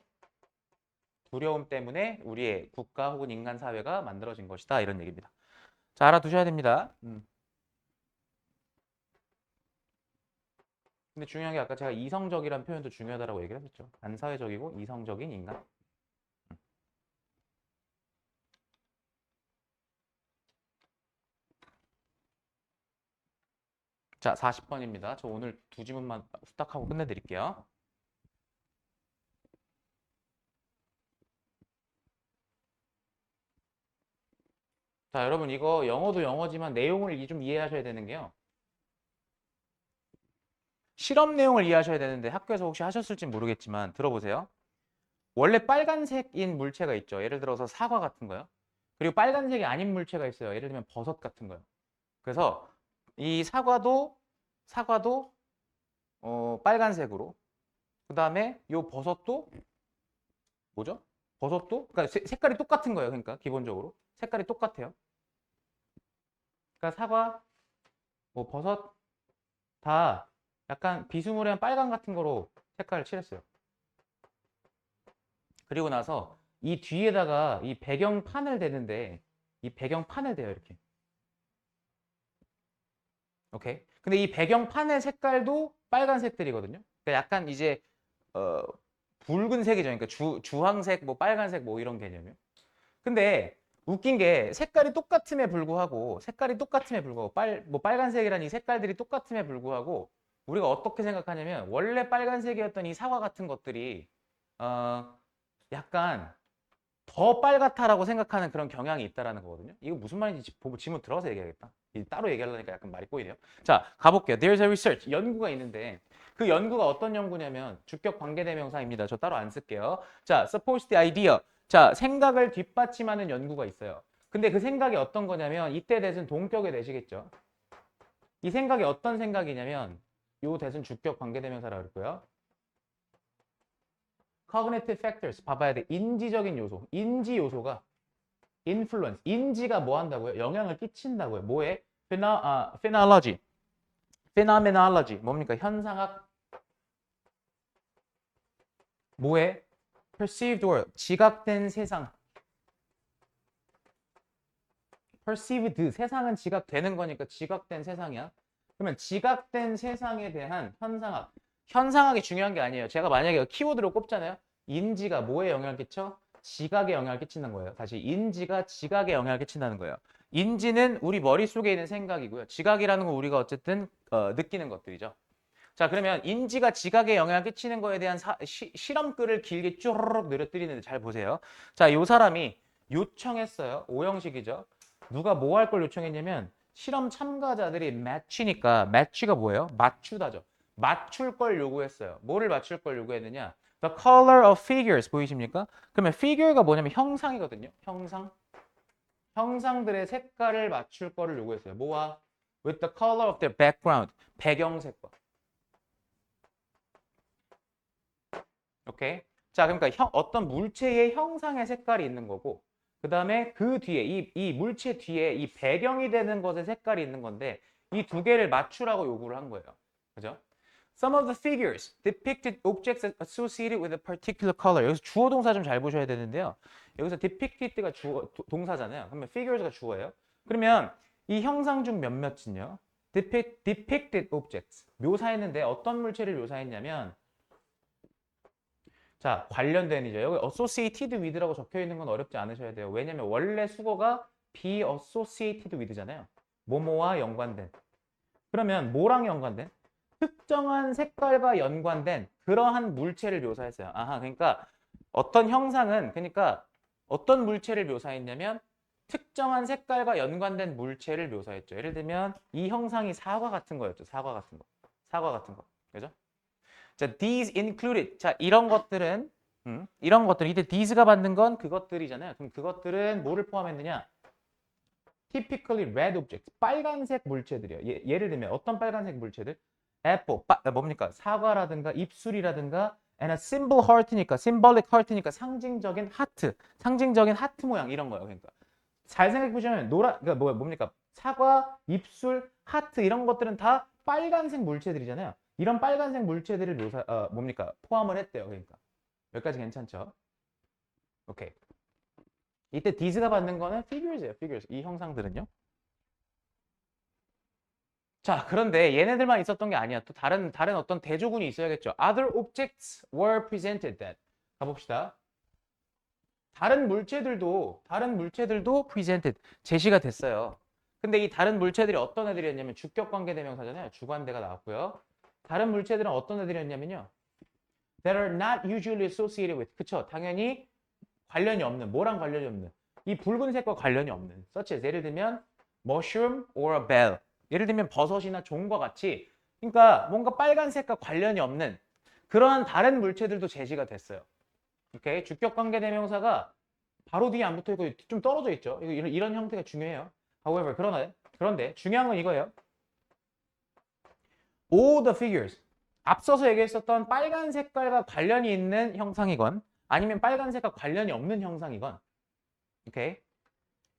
두려움 때문에 우리의 국가 혹은 인간 사회가 만들어진 것이다. 이런 얘기입니다. 자, 알아두셔야 됩니다. 근데 중요한 게 아까 제가 이성적이라는 표현도 중요하다고 얘기를 했었죠. 반사회적이고 이성적인 인간. 자, 40번입니다. 저 오늘 두 지문만 후딱하고 끝내드릴게요. 자, 여러분 이거 영어도 영어지만 내용을 좀 이해하셔야 되는 게요. 실험 내용을 이해하셔야 되는데 학교에서 혹시 하셨을지 모르겠지만 들어보세요. 원래 빨간색인 물체가 있죠. 예를 들어서 사과 같은 거요. 그리고 빨간색이 아닌 물체가 있어요. 예를 들면 버섯 같은 거요. 그래서 이 사과도 빨간색으로 그 다음에 요 버섯도 뭐죠? 버섯도 그러니까 색깔이 똑같은 거예요. 그러니까 기본적으로 색깔이 똑같아요. 그러니까 사과, 뭐 버섯 다 약간 비스무리한 빨강 같은 거로 색깔을 칠했어요. 그리고 나서 이 뒤에다가 이 배경판을 대는데 이 배경판을 대요 이렇게. 오케이. 근데 이 배경판의 색깔도 빨간색들이거든요. 그러니까 약간 이제 어, 붉은색이죠. 그러니까 주황색, 뭐 빨간색 뭐 이런 개념이요. 근데 웃긴 게 색깔이 똑같음에 불구하고 뭐 빨간색이란 이 색깔들이 똑같음에 불구하고 우리가 어떻게 생각하냐면 원래 빨간색이었던 이 사과 같은 것들이 약간 더 빨갛다라고 생각하는 그런 경향이 있다라는 거거든요. 이거 무슨 말인지 지문 들어가서 얘기하겠다. 따로 얘기하려니까 약간 말이 꼬이네요. 자, 가볼게요. There's a research. 연구가 있는데 그 연구가 어떤 연구냐면 주격 관계대명사입니다. 저 따로 안 쓸게요. 자, suppose the idea. 자, 생각을 뒷받침하는 연구가 있어요. 근데 그 생각이 어떤 거냐면 이때 대은 동격의 대시겠죠. 이 생각이 어떤 생각이냐면 요 대은 주격 관계대명사라고 그랬고요. cognitive factors 봐봐야 돼. 인지적인 요소. 인지 요소가 influence. 인지가 뭐 한다고요? 영향을 끼친다고요. 뭐에? phenomenology. phenomenology. 뭡니까? 현상학. 뭐에? perceived world. 지각된 세상. perceived. 세상은 지각되는 거니까 지각된 세상이야. 그러면 지각된 세상에 대한 현상학. 현상학이 중요한 게 아니에요. 제가 만약에 키워드로 꼽잖아요. 인지가 뭐에 영향을 끼쳐? 지각에 영향을 끼친다는 거예요. 다시 인지가 지각에 영향을 끼친다는 거예요. 인지는 우리 머릿속에 있는 생각이고요. 지각이라는 건 우리가 어쨌든 느끼는 것들이죠. 자, 그러면 인지가 지각에 영향을 끼치는 거에 대한 실험글을 길게 쭈르륵 늘어뜨리는데 잘 보세요. 자, 요 사람이 요청했어요. 오형식이죠. 누가 뭐 할 걸 요청했냐면 실험 참가자들이 매치니까 매치가 뭐예요? 맞추다죠. 맞출 걸 요구했어요. 뭐를 맞출 걸 요구했느냐? The color of figures 보이십니까? 그러면 figure가 뭐냐면 형상이거든요. 형상. 형상들의 색깔을 맞출 거를 요구했어요. 뭐와? With the color of their background. 배경색과. 오케이? 자, 그러니까 어떤 물체의 형상의 색깔이 있는 거고 그 다음에 그 뒤에 이 물체 뒤에 이 배경이 되는 것의 색깔이 있는 건데 이 두 개를 맞추라고 요구를 한 거예요. 그죠? Some of the figures depicted objects associated with a particular color. 여기서 주어 동사 좀 잘 보셔야 되는데요. 여기서 depicted가 동사잖아요. 그러면 figures가 주어예요. 그러면 이 형상 중 몇몇은요. depicted objects. 묘사했는데 어떤 물체를 묘사했냐면 자, 관련된이죠. 여기 associated with라고 적혀 있는 건 어렵지 않으셔야 돼요. 왜냐면 원래 수거가 be associated with잖아요. 뭐뭐와 연관된. 그러면 뭐랑 연관된? 특정한 색깔과 연관된 그러한 물체를 묘사했어요. 아하, 그러니까 어떤 형상은 그러니까 어떤 물체를 묘사했냐면 특정한 색깔과 연관된 물체를 묘사했죠. 예를 들면 이 형상이 사과 같은 거였죠. 사과 같은 거. 사과 같은 거. 그죠? 자, these included. 자, 이런 것들은 이때 these가 받는 건 그것들이잖아요. 그럼 그것들은 뭐를 포함했느냐? Typically red objects. 빨간색 물체들이요. 예를 들면 어떤 빨간색 물체들? apple. 뭡니까? 사과라든가 입술이라든가 and a symbol heart니까 symbolic heart니까 상징적인 하트. 상징적인 하트 모양 이런 거예요. 그러니까 잘 생각해 보시면 그러니까 뭡니까? 사과, 입술, 하트 이런 것들은 다 빨간색 물체들이잖아요. 이런 빨간색 물체들을 포함을 했대요. 그러니까 여기까지 괜찮죠? 오케이. 이때 디스가 받는 거는 figures예요. figures. 이 형상들은요. 자, 그런데 얘네들만 있었던 게 아니야. 또 다른 어떤 대조군이 있어야겠죠. Other objects were presented that. 가봅시다. 다른 물체들도 presented, 제시가 됐어요. 근데 이 다른 물체들이 어떤 애들이었냐면 주격관계대명사잖아요. 주관대가 나왔고요. 다른 물체들은 어떤 애들이었냐면요. That are not usually associated with. 그쵸? 당연히 관련이 없는. 뭐랑 관련이 없는. 이 붉은색과 관련이 없는. such as 예를 들면 mushroom or a bell. 예를 들면 버섯이나 종과 같이 그러니까 뭔가 빨간색과 관련이 없는 그러한 다른 물체들도 제시가 됐어요. 오케이? 주격관계대명사가 바로 뒤에 안 붙어 있고 좀 떨어져 있죠. 이런 형태가 중요해요. However, 그런데 중요한 건 이거예요. All the figures. 앞서서 얘기했었던 빨간 색깔과 관련이 있는 형상이건 아니면 빨간 색과 관련이 없는 형상이건 오케이?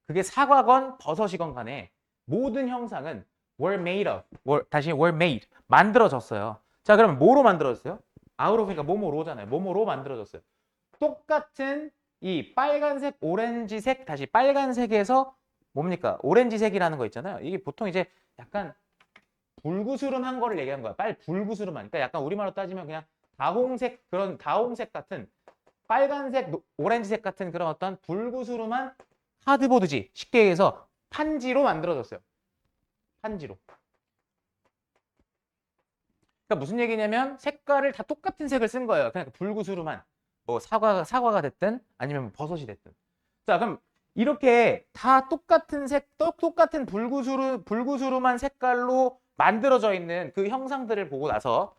그게 사과건 버섯이건 간에 모든 형상은 were made of. were made. 만들어졌어요. 자, 그러면 뭐로 만들어졌어요? out of 그러니까 뭐뭐로잖아요. 뭐뭐로 만들어졌어요. 똑같은 이 빨간색, 오렌지색, 다시 빨간색에서 뭡니까? 오렌지색이라는 거 있잖아요. 이게 보통 이제 약간 불구스름한 거를 얘기하는 거야. 불구스름한. 그러니까 약간 우리말로 따지면 그냥 다홍색, 그런 다홍색 같은 빨간색, 오렌지색 같은 그런 어떤 불구스름한 하드보드지. 쉽게 얘기해서 판지로 만들어졌어요. 판지로. 그러니까 무슨 얘기냐면 색깔을 다 똑같은 색을 쓴 거예요. 그냥 불구스름한 뭐 사과가 됐든 아니면 뭐 버섯이 됐든. 자, 그럼 이렇게 다 똑같은 똑같은 불구스름한 색깔로 만들어져 있는 그 형상들을 보고 나서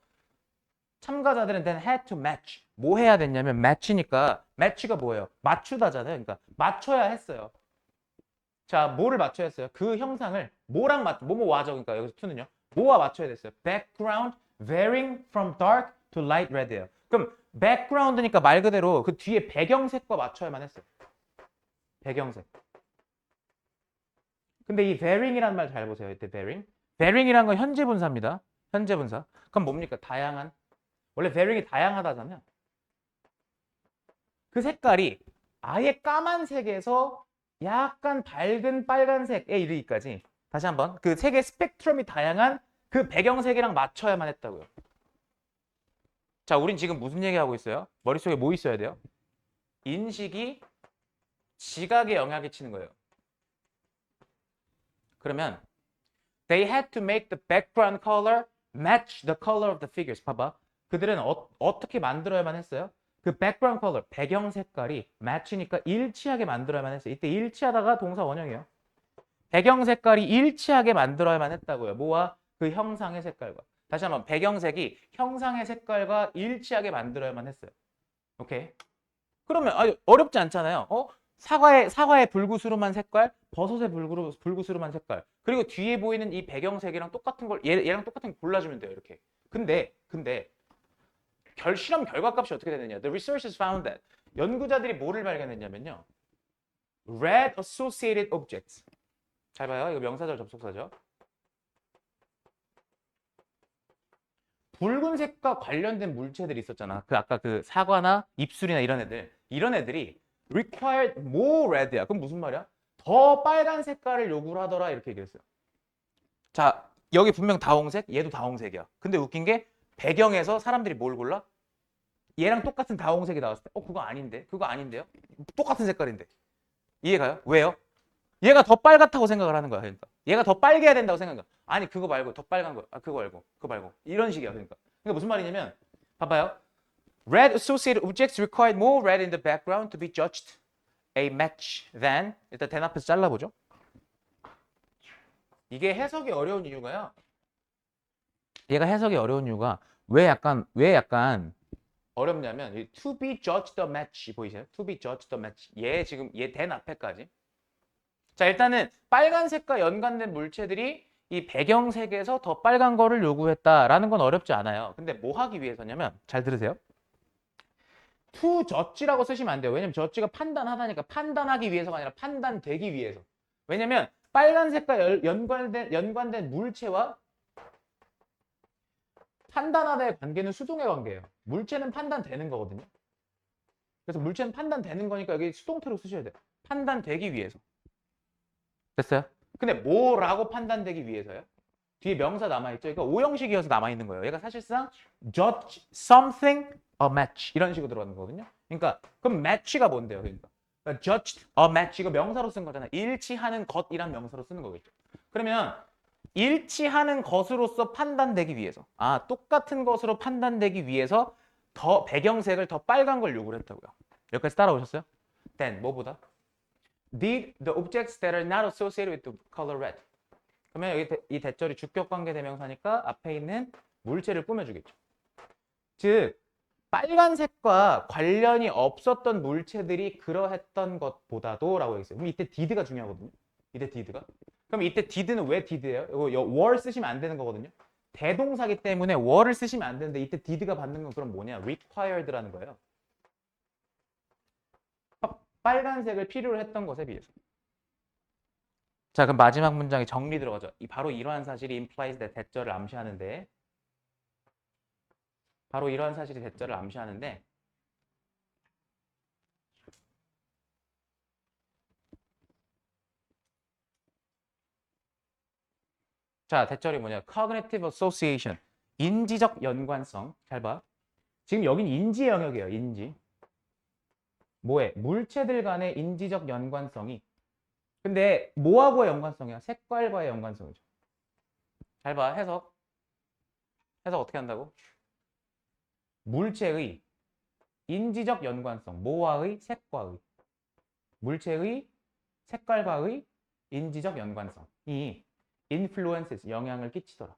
참가자들은 then had to match. 뭐 해야 됐냐면 match니까 match가 뭐예요? 맞추다잖아요. 그러니까 맞춰야 했어요. 자, 뭐를 맞춰야 했어요? 그 형상을 뭐랑 뭐와죠. 그러니까 여기서 to는요. 뭐와 맞춰야 됐어요? Background varying from dark to light red예요. 그럼 background니까 말 그대로 그 뒤에 배경색과 맞춰야만 했어요. 배경색. 근데 이 varying이라는 말 잘 보세요. 이때 varying. varying이라는 건 현재 분사입니다. 현재 분사. 그럼 뭡니까? 다양한. 원래 varying이 다양하다잖아요. 그 색깔이 아예 까만색에서 약간 밝은 빨간색에 이르기까지 다시 한번 그 색의 스펙트럼이 다양한 그 배경색이랑 맞춰야만 했다고요. 자, 우린 지금 무슨 얘기하고 있어요? 머릿속에 뭐 있어야 돼요? 인식이 지각에 영향을 끼치는 거예요. 그러면 they had to make the background color match the color of the figures. 봐봐. 그들은 어떻게 만들어야만 했어요? 그 background color, 배경 색깔이 match니까 일치하게 만들어야만 했어요. 이때 일치하다가 동사 원형이에요. 배경 색깔이 일치하게 만들어야만 했다고요. 뭐와? 그 형상의 색깔과. 다시 한번 배경색이 형상의 색깔과 일치하게 만들어야만 했어요. 오케이? 그러면 어렵지 않잖아요. 사과의 불구스름한 색깔, 버섯의 불구스름한 색깔. 그리고 뒤에 보이는 이 배경색이랑 똑같은 걸 얘랑 똑같은 걸 골라주면 돼요. 이렇게. 근데 실험 결과값이 어떻게 되느냐? The researchers found that 연구자들이 뭐를 발견했냐면요. Red associated objects. 잘 봐요. 이거 명사절 접속사죠. 붉은색과 관련된 물체들이 있었잖아. 아까 그 사과나 입술이나 이런 애들이 required more red야. 그럼 무슨 말이야? 더 빨간 색깔을 요구를 하더라 이렇게 얘기했어요. 자, 여기 분명 다홍색, 얘도 다홍색이야. 근데 웃긴 게 배경에서 사람들이 뭘 골라? 얘랑 똑같은 다홍색이 나왔을 때, 그거 아닌데요? 똑같은 색깔인데. 이해가요? 왜요? 얘가 더 빨갛다고 생각을 하는 거야. 그러니까 얘가 더 빨개야 된다고 생각해. 아니 그거 말고 더 빨간 거. 그거 말고 이런 식이야. 그러니까 무슨 말이냐면 봐봐요. Red associated objects required more red in the background to be judged a match than. 일단 대낮에서 잘라보죠. 이게 해석이 어려운 이유가요. 얘가 해석이 어려운 이유가 왜 약간 어렵냐면 to be judged the match 보이세요? to be judged the match. 얘 대낮에까지. 자, 일단은 빨간색과 연관된 물체들이 이 배경색에서 더 빨간 거를 요구했다라는 건 어렵지 않아요. 근데 뭐 하기 위해서냐면 잘 들으세요. to judge라고 쓰시면 안 돼요. 왜냐면 judge가 판단하다니까 판단하기 위해서가 아니라 판단되기 위해서. 왜냐면 빨간색과 연관된 물체와 판단하다의 관계는 수동의 관계예요. 물체는 판단되는 거거든요. 그래서 물체는 판단되는 거니까 여기 수동태로 쓰셔야 돼요. 판단되기 위해서. 됐어요? 근데 뭐라고 판단되기 위해서요? 뒤에 명사 남아있죠? 그러니까 오형식이어서 남아있는 거예요. 얘가 사실상 judge something a match 이런 식으로 들어가는 거거든요. 그러니까 그럼 match가 뭔데요? 그러니까 judged a match 이거 명사로 쓴 거잖아요. 일치하는 것이란 명사로 쓰는 거겠죠. 그러면 일치하는 것으로서 판단되기 위해서 똑같은 것으로 판단되기 위해서 더 배경색을 더 빨간 걸 요구를 했다고요. 여기까지 따라오셨어요? then 뭐보다? Did the objects that are not associated with the color red. 그러면 여기 이 대절이 주격관계 대명사니까 앞에 있는 물체를 꾸며주겠죠. 즉 빨간색과 관련이 없었던 물체들이 그러했던 것보다도 라고 얘기했어요. 그럼 이때 did가 중요하거든요. 이때 did가. 그럼 이때 did는 왜 did예요? 이거 were 쓰시면 안 되는 거거든요. 대동사기 때문에 were를 쓰시면 안 되는데 이때 did가 받는 건 그럼 뭐냐? required라는 거예요. 빨간색을 필요로 했던 것에 비해서. 자, 그럼 마지막 문장에 정리 들어가죠. 바로 이러한 사실이 implies that 대절을 암시하는데 자, 대절이 뭐냐? cognitive association. 인지적 연관성. 잘 봐. 지금 여긴 인지의 영역이에요. 인지. 뭐에? 물체들 간의 인지적 연관성이. 근데 뭐하고의 연관성이야? 색깔과의 연관성이죠. 잘 봐. 해석 어떻게 한다고? 물체의 인지적 연관성. 뭐와의? 색과의. 물체의 색깔과의 인지적 연관성이 influences, 영향을 끼치더라.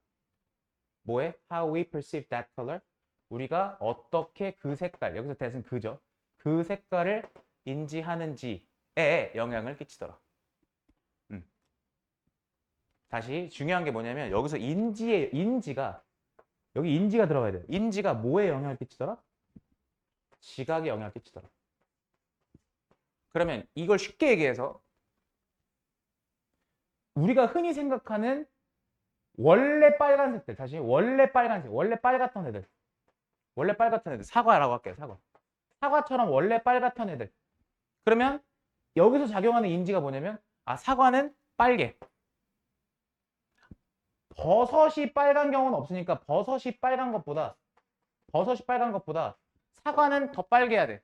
뭐에? How we perceive that color. 우리가 어떻게 그 색깔, 여기서 that은 그죠. 그 색깔을 인지하는지에 영향을 끼치더라. 다시 중요한 게 뭐냐면 여기서 인지가 여기 인지가 들어가야 돼요. 인지가 뭐에 영향을 끼치더라? 지각에 영향을 끼치더라. 그러면 이걸 쉽게 얘기해서 우리가 흔히 생각하는 원래 빨간색들, 다시 원래 빨간색, 원래 빨갛던 애들, 원래 빨갛던 애들, 사과라고 할게요. 사과처럼 원래 빨갛던 애들. 그러면 여기서 작용하는 인지가 뭐냐면 사과는 빨개. 버섯이 빨간 경우는 없으니까 버섯이 빨간 것보다 사과는 더 빨개야 돼.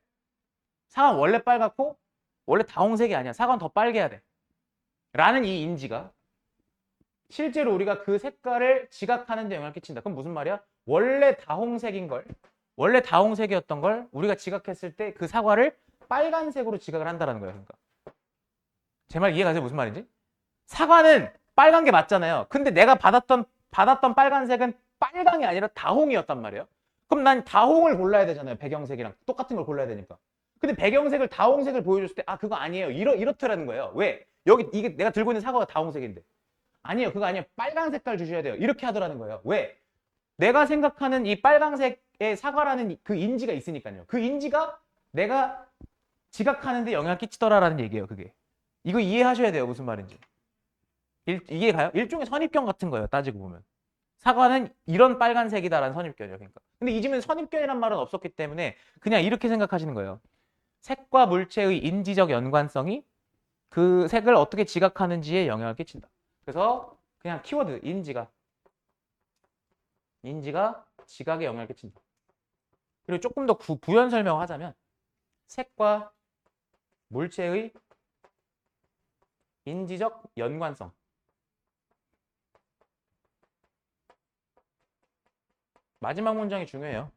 사과는 원래 빨갛고 원래 다홍색이 아니야. 사과는 더 빨개야 돼. 라는 이 인지가 실제로 우리가 그 색깔을 지각하는 데 영향을 끼친다. 그럼 무슨 말이야? 원래 다홍색이었던 걸 우리가 지각했을 때 그 사과를 빨간색으로 지각을 한다는 거예요. 그러니까 제 말 이해가세요? 무슨 말인지? 사과는 빨간 게 맞잖아요. 근데 내가 받았던 빨간색은 빨강이 아니라 다홍이었단 말이에요. 그럼 난 다홍을 골라야 되잖아요. 배경색이랑 똑같은 걸 골라야 되니까. 근데 배경색을 다홍색을 보여줬을 때 그거 아니에요. 이렇더라는 거예요. 왜? 여기 이게 내가 들고 있는 사과가 다홍색인데. 아니에요. 그거 아니에요. 빨간 색깔 주셔야 돼요. 이렇게 하더라는 거예요. 왜? 내가 생각하는 이 빨간색의 사과라는 그 인지가 있으니까요. 그 인지가 내가 지각하는데 영향을 끼치더라라는 얘기예요. 그게. 이거 이해하셔야 돼요. 무슨 말인지. 이해가요? 일종의 선입견 같은 거예요. 따지고 보면. 사과는 이런 빨간색이다라는 선입견이에요. 그러니까. 근데 이 집은 선입견이란 말은 없었기 때문에 그냥 이렇게 생각하시는 거예요. 색과 물체의 인지적 연관성이 그 색을 어떻게 지각하는지에 영향을 끼친다. 그래서 그냥 키워드 인지가 지각에 영향을 끼친다. 그리고 조금 더 부연 설명하자면 색과 물체의 인지적 연관성. 마지막 문장이 중요해요.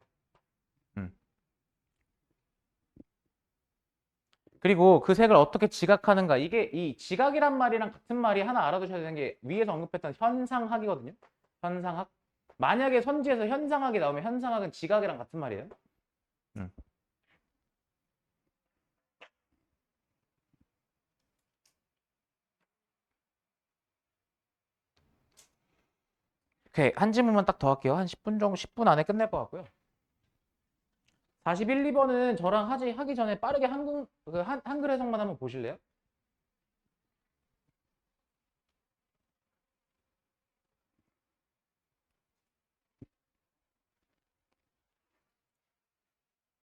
그리고 그 색을 어떻게 지각하는가. 이게 이 지각이란 말이랑 같은 말이 하나 알아두셔야 되는 게 위에서 언급했던 현상학이거든요. 현상학. 만약에 선지에서 현상학이 나오면 현상학은 지각이랑 같은 말이에요. 오케이. 한 질문만 딱 더 할게요. 한 10분 정도, 10분 안에 끝낼 것 같고요. 41, 2번은 저랑 하기 전에 빠르게 한글 해석만 한번 보실래요?